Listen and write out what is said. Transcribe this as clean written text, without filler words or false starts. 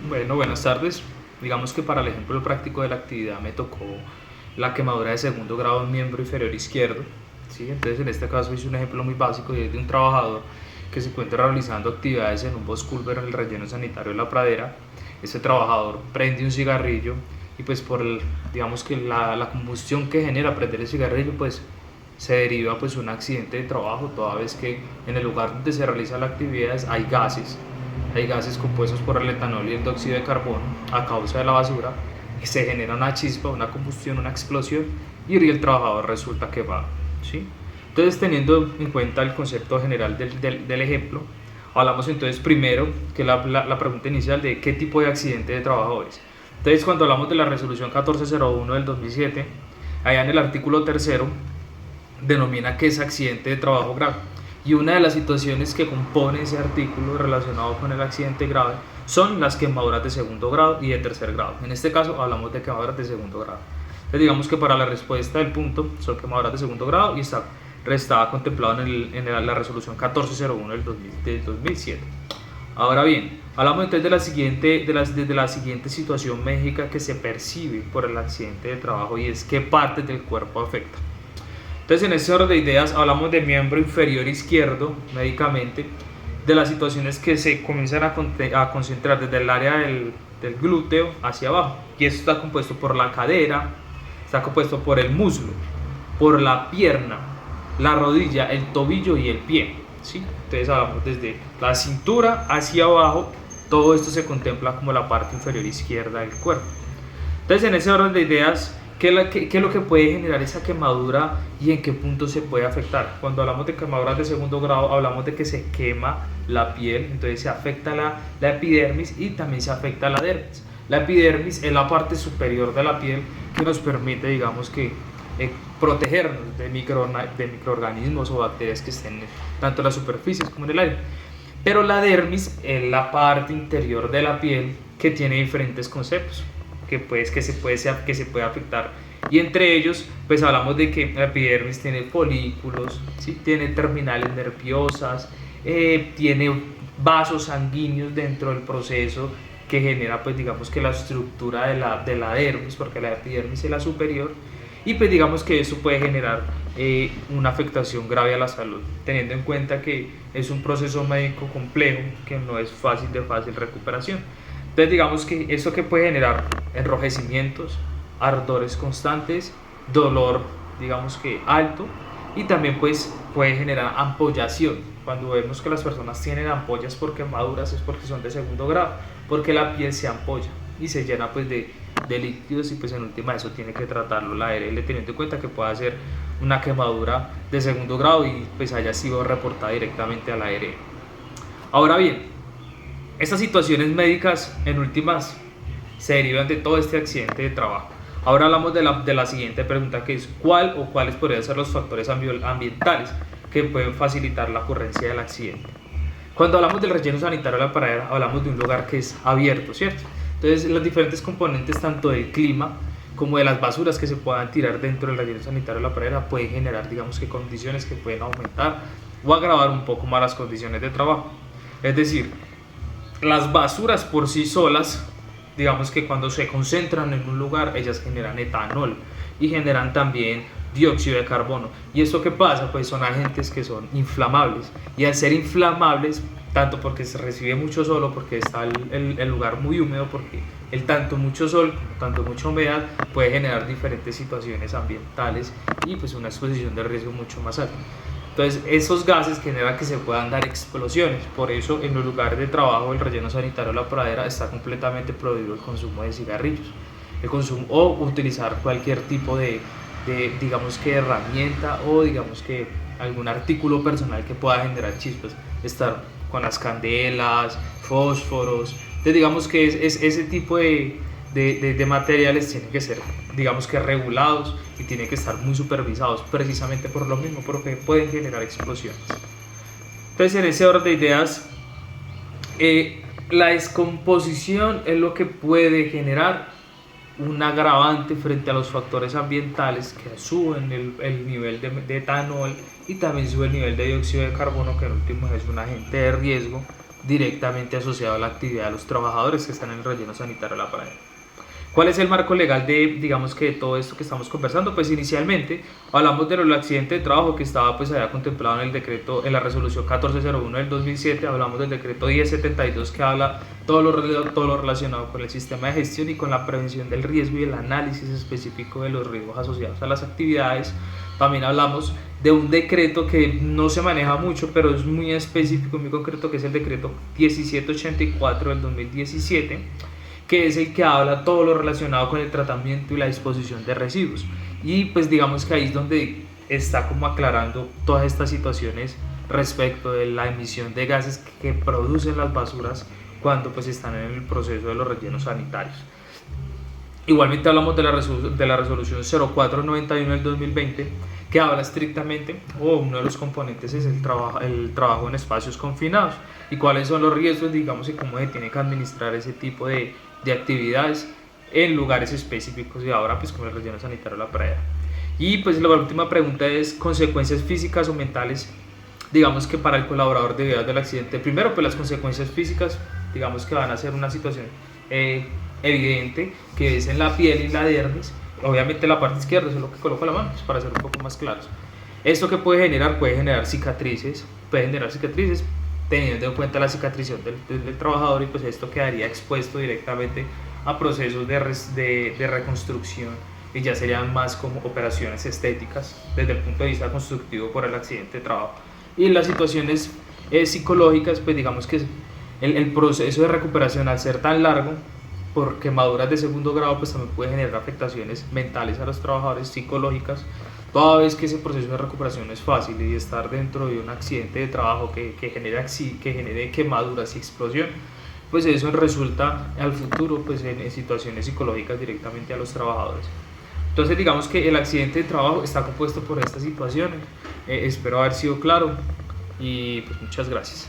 Bueno, buenas tardes. Digamos que para el ejemplo práctico de la actividad me tocó la quemadura de segundo grado en miembro inferior izquierdo. ¿Sí? Entonces en este caso hice un ejemplo muy básico y es de un trabajador que se encuentra realizando actividades en un Bosculver en el relleno sanitario de La Pradera. Este trabajador prende un cigarrillo y pues digamos que la combustión que genera prender el cigarrillo pues se deriva pues un accidente de trabajo, toda vez que en el lugar donde se realiza la actividad hay gases compuestos por el etanol y el dióxido de carbono a causa de la basura, y se genera una chispa, una combustión, una explosión y el trabajador resulta quemado, ¿sí? Entonces, teniendo en cuenta el concepto general del ejemplo, hablamos entonces primero que la pregunta inicial de qué tipo de accidente de trabajo es. Entonces, cuando hablamos de la resolución 1401 del 2007, allá en el artículo tercero denomina que es accidente de trabajo grave. Y una de las situaciones que compone ese artículo relacionado con el accidente grave son las quemaduras de segundo grado y de tercer grado. En este caso hablamos de quemaduras de segundo grado. Entonces digamos que para la respuesta del punto son quemaduras de segundo grado y estaba contemplado en la resolución 1401 del 2007. Ahora bien, hablamos entonces de la siguiente situación médica que se percibe por el accidente de trabajo, y es qué partes del cuerpo afecta. Entonces, en este orden de ideas, hablamos de miembro inferior izquierdo, médicamente, de las situaciones que se comienzan a concentrar desde el área del glúteo hacia abajo. Y esto está compuesto por la cadera, está compuesto por el muslo, por la pierna, la rodilla, el tobillo y el pie, ¿sí? Entonces, hablamos desde la cintura hacia abajo, todo esto se contempla como la parte inferior izquierda del cuerpo. Entonces, en ese orden de ideas, ¿qué es lo que puede generar esa quemadura y en qué punto se puede afectar? Cuando hablamos de quemaduras de segundo grado, hablamos de que se quema la piel, entonces se afecta la epidermis y también se afecta la dermis. La epidermis es la parte superior de la piel que nos permite, digamos que, protegernos de microorganismos o bacterias que estén tanto en las superficies como en el aire. Pero la dermis es la parte interior de la piel que tiene diferentes conceptos que se puede afectar, y entre ellos pues hablamos de que la epidermis tiene folículos, ¿sí? Tiene terminales nerviosas, tiene vasos sanguíneos dentro del proceso que genera pues digamos que la estructura de la dermis, porque la epidermis es la superior, y pues digamos que eso puede generar una afectación grave a la salud, teniendo en cuenta que es un proceso médico complejo que no es de fácil recuperación. Entonces digamos que eso que puede generar enrojecimientos, ardores constantes, dolor digamos que alto, y también pues puede generar ampollación. Cuando vemos que las personas tienen ampollas por quemaduras es porque son de segundo grado, porque la piel se ampolla y se llena pues de líquidos, y pues en última eso tiene que tratarlo la ARL, teniendo en cuenta que puede ser una quemadura de segundo grado y pues haya sido reportada directamente a la ARL. Ahora bien, estas situaciones médicas en últimas se derivan de todo este accidente de trabajo. Ahora hablamos de la siguiente pregunta, que es ¿cuál o cuáles podrían ser los factores ambientales que pueden facilitar la ocurrencia del accidente? Cuando hablamos del relleno sanitario de La Pradera, hablamos de un lugar que es abierto, ¿cierto? Entonces los diferentes componentes tanto del clima como de las basuras que se puedan tirar dentro del relleno sanitario de La Pradera pueden generar digamos que condiciones que pueden aumentar o agravar un poco más las condiciones de trabajo. Es decir, las basuras por sí solas, digamos que cuando se concentran en un lugar, ellas generan etanol y generan también dióxido de carbono. ¿Y esto qué pasa? Pues son agentes que son inflamables, y al ser inflamables, tanto porque se recibe mucho sol o porque está el lugar muy húmedo, porque tanto mucho sol como tanto mucha humedad puede generar diferentes situaciones ambientales y pues una exposición de riesgo mucho más alta. Entonces, esos gases generan que se puedan dar explosiones. Por eso, en los lugares de trabajo del relleno sanitario de La Pradera está completamente prohibido el consumo de cigarrillos, el consumo o utilizar cualquier tipo digamos que herramienta o digamos que algún artículo personal que pueda generar chispas. Estar con las candelas, fósforos. Entonces, digamos que es ese tipo de materiales tienen que ser digamos que regulados y tienen que estar muy supervisados, precisamente por lo mismo, porque pueden generar explosiones. Entonces en ese orden de ideas, la descomposición es lo que puede generar un agravante frente a los factores ambientales que suben el nivel de etanol y también sube el nivel de dióxido de carbono, que en último es un agente de riesgo directamente asociado a la actividad de los trabajadores que están en el relleno sanitario de la pradera. ¿Cuál es el marco legal de, digamos, que de todo esto que estamos conversando? Pues inicialmente hablamos del accidente de trabajo que estaba pues allá contemplado en el decreto, en la resolución 1401 del 2007, hablamos del decreto 1072 que habla todo lo relacionado con el sistema de gestión y con la prevención del riesgo y el análisis específico de los riesgos asociados a las actividades. También hablamos de un decreto que no se maneja mucho, pero es muy específico, muy concreto, que es el decreto 1784 del 2017, que es el que habla todo lo relacionado con el tratamiento y la disposición de residuos. Y pues digamos que ahí es donde está como aclarando todas estas situaciones respecto de la emisión de gases que producen las basuras cuando pues están en el proceso de los rellenos sanitarios. Igualmente hablamos de la resolución 0491 del 2020, que habla estrictamente, o uno de los componentes es el trabajo en espacios confinados, y cuáles son los riesgos, digamos, y cómo se tiene que administrar ese tipo de actividades en lugares específicos, y ahora pues como el relleno sanitario de la pradera. Y pues la última pregunta es consecuencias físicas o mentales, digamos, que para el colaborador debido al accidente. Primero, pues las consecuencias físicas, digamos que van a ser una situación evidente, que es en la piel y la dermis, obviamente la parte izquierda, eso es lo que coloco la mano, pues para ser un poco más claros. Esto que puede generar cicatrices, teniendo en cuenta la cicatrización del trabajador, y pues esto quedaría expuesto directamente a procesos de reconstrucción, y ya serían más como operaciones estéticas desde el punto de vista constructivo por el accidente de trabajo. Y las situaciones psicológicas, pues digamos que el proceso de recuperación, al ser tan largo por quemaduras de segundo grado, pues también puede generar afectaciones mentales a los trabajadores, psicológicas, toda vez que ese proceso de recuperación no es fácil, y estar dentro de un accidente de trabajo que genere quemaduras y explosión, pues eso resulta al futuro pues en situaciones psicológicas directamente a los trabajadores. Entonces digamos que el accidente de trabajo está compuesto por estas situaciones. Espero haber sido claro, y pues muchas gracias.